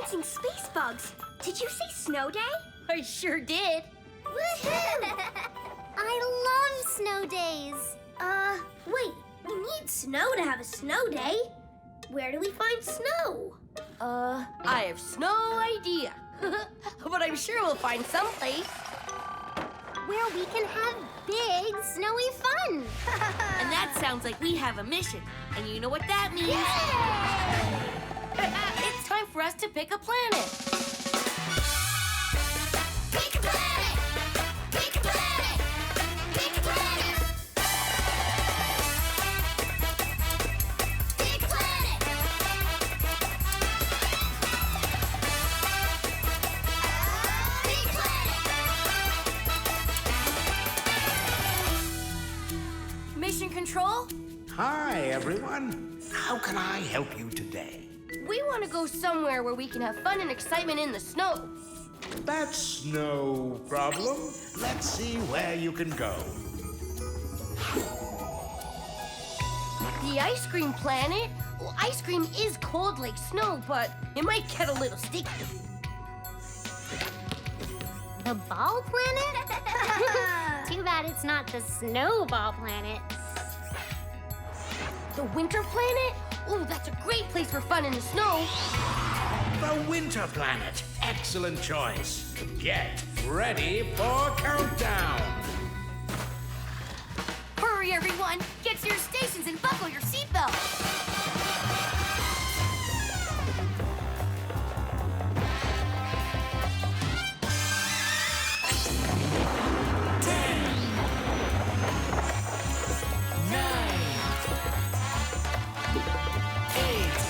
dancing space bugs. Did you say snow day? I sure did. Woohoo! I love snow days. Wait, we need snow to have a snow day. Where do we find snow? I have no idea. But I'm sure we'll find someplace. Where we can have big, snowy fun. And that sounds like we have a mission. And you know what that means? It's time for us to pick a planet. Pick a planet! Pick a planet! Pick a planet! Pick a planet! Pick a planet! Mission Control? Hi, everyone. How can I help you today? We want to go somewhere where we can have fun and excitement in the snow. That's no problem. Let's see where you can go. The ice cream planet? Well, ice cream is cold like snow, but it might get a little sticky. The ball planet? Too bad it's not the snowball planet. The winter planet? Oh, that's a great place for fun in the snow. The Winter Planet. Excellent choice. Get ready for countdown. Hurry, everyone! Get to your stations and buckle your seatbelt. 10, 9, 8,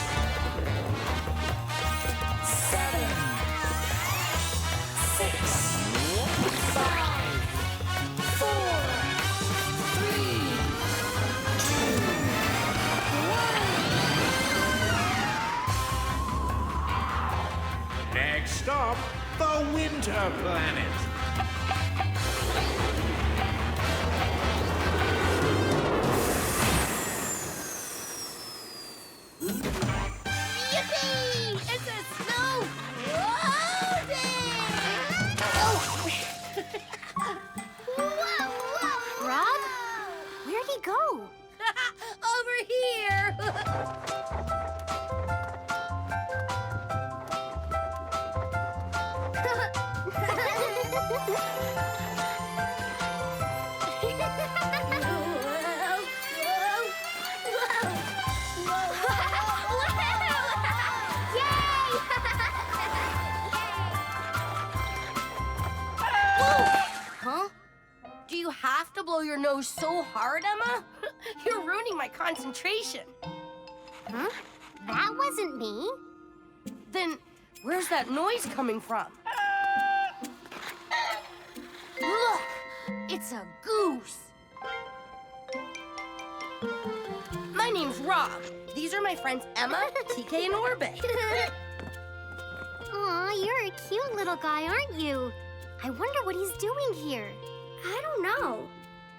7, 6, 5, 4, 3, 2, 1. Next stop, the Winter Planet. Yippee! It's a snow loading! Rob? Where'd he go? Over here! Huh? Do you have to blow your nose so hard, Emma? You're ruining my concentration. Huh? That wasn't me. Then where's that noise coming from? Look! It's a goose. My name's Rob. These are my friends Emma, TK, and Orbit. Aw, you're a cute little guy, aren't you? I wonder what he's doing here. I don't know.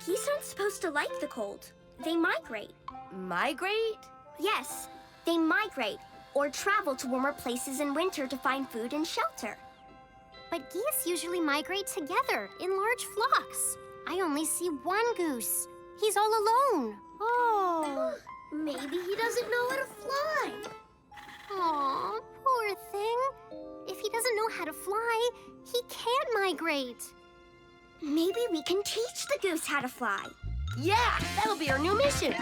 Geese aren't supposed to like the cold. They migrate. Migrate? Yes, they migrate or travel to warmer places in winter to find food and shelter. But geese usually migrate together in large flocks. I only see one goose. He's all alone. Oh. Maybe he doesn't know how to fly. Aw, poor thing. If he doesn't know how to fly, he can't migrate. Maybe we can teach the goose how to fly. Yeah, that'll be our new mission.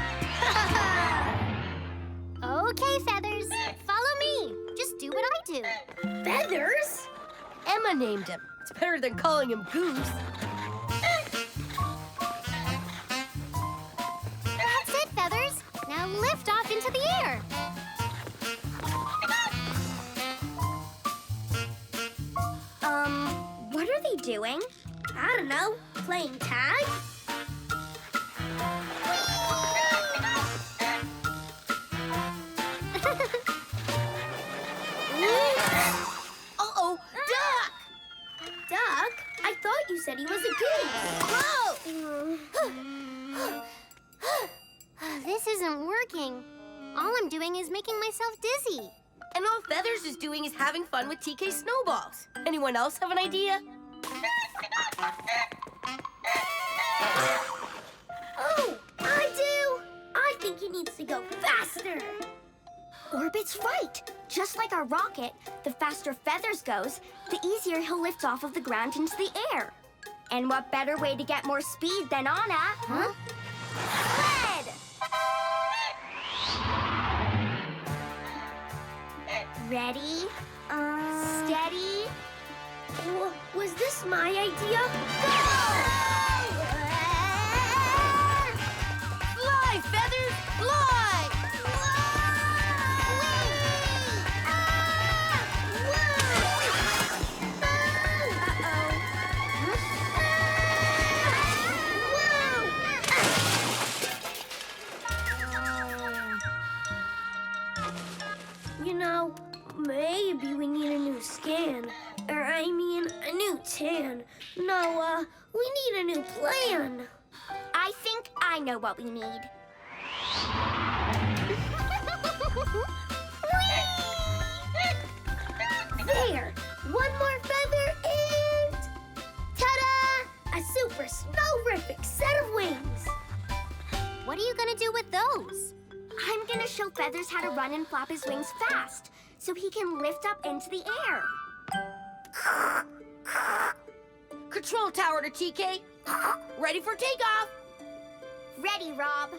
Okay, Feathers, follow me. Just do what I do. Feathers? Emma named him. It's better than calling him Goose. That's it, Feathers. Now lift off into the air. What are they doing? I don't know. Playing tag? Uh-oh, duck! Duck? I thought you said he was a goose. Whoa! This isn't working. All I'm doing is making myself dizzy. And all Feathers is doing is having fun with TK snowballs. Anyone else have an idea? Oh, I do! I think he needs to go faster. Orbit's right. Just like our rocket, the faster Feathers goes, the easier he'll lift off of the ground into the air. And what better way to get more speed than on a... Huh? sled! Ready? Steady? Was this my idea? Fly, Feathers, fly! You know, maybe we need a new scan. Or, I mean, a new tan. No, we need a new plan. I think I know what we need. There! One more feather and... ta-da! A super snowrific set of wings. What are you gonna do with those? I'm gonna show Feathers how to run and flap his wings fast, so he can lift up into the air. Control tower to TK. Ready for takeoff. Ready, Rob.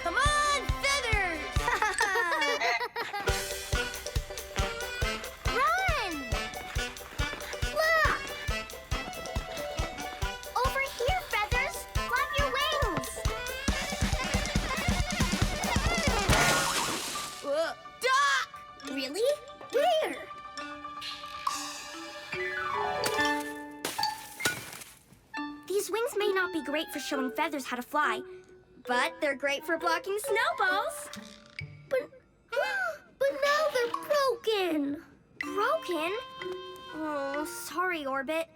Come on, Feathers! Run! Look! Over here, Feathers! Flap your wings! Doc! Really? Where? These wings may not be great for showing Feathers how to fly, but they're great for blocking snowballs. But now they're broken. Broken? Oh, sorry, Orbit.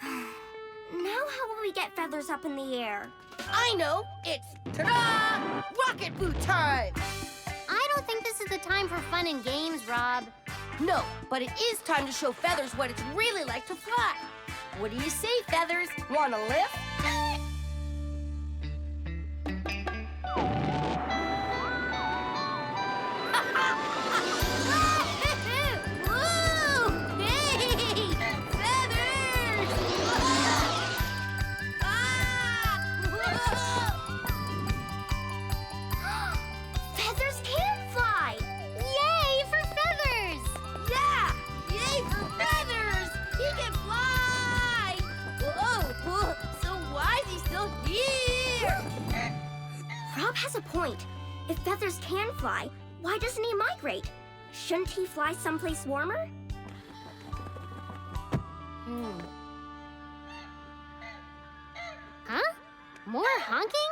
Now how will we get Feathers up in the air? I know. It's ta-da! Rocket boot time! I don't think this is the time for fun and games, Rob. No, but it is time to show Feathers what it's really like to fly. What do you say, Feathers? Want a lift? Woo! Hey! Feathers! Feathers can fly! Yay for Feathers! Yeah! Yay for Feathers! He can fly! Whoa! So why is he still here? Rob has a point. If Feathers can fly, why doesn't he migrate? Shouldn't he fly someplace warmer? Huh? More honking?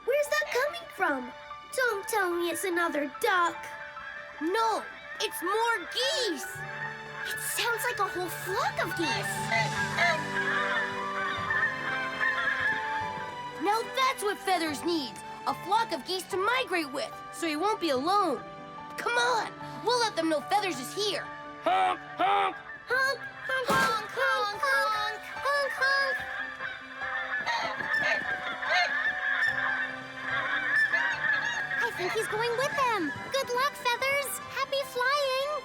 Where's that coming from? Don't tell me it's another duck. No, it's more geese! It sounds like a whole flock of geese. Now that's what Feathers needs. A flock of geese to migrate with, so he won't be alone. Come on, we'll let them know Feathers is here. Honk, honk. Honk, honk, honk, honk, honk, honk, honk. I think he's going with them. Good luck, Feathers. Happy flying.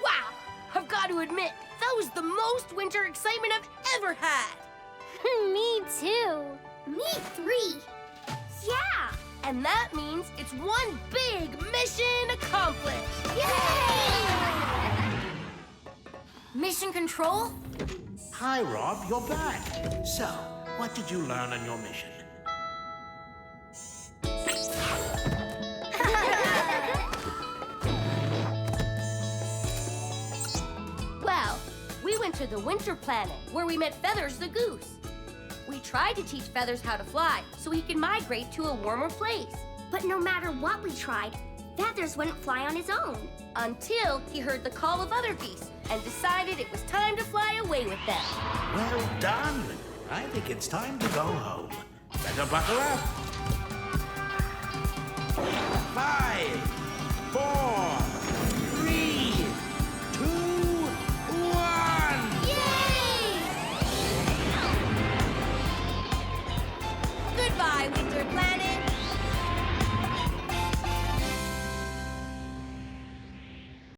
Wow, I've got to admit, that was the most winter excitement I've ever had. Me too. Me three. Yeah! And that means it's one big mission accomplished. Yay! Mission control? Hi, Rob, you're back. So, what did you learn on your mission? Well, we went to the winter planet where we met Feathers the goose. We tried to teach Feathers how to fly so he could migrate to a warmer place. But no matter what we tried, Feathers wouldn't fly on his own. Until he heard the call of other geese and decided it was time to fly away with them. Well done. I think it's time to go home. Better buckle up.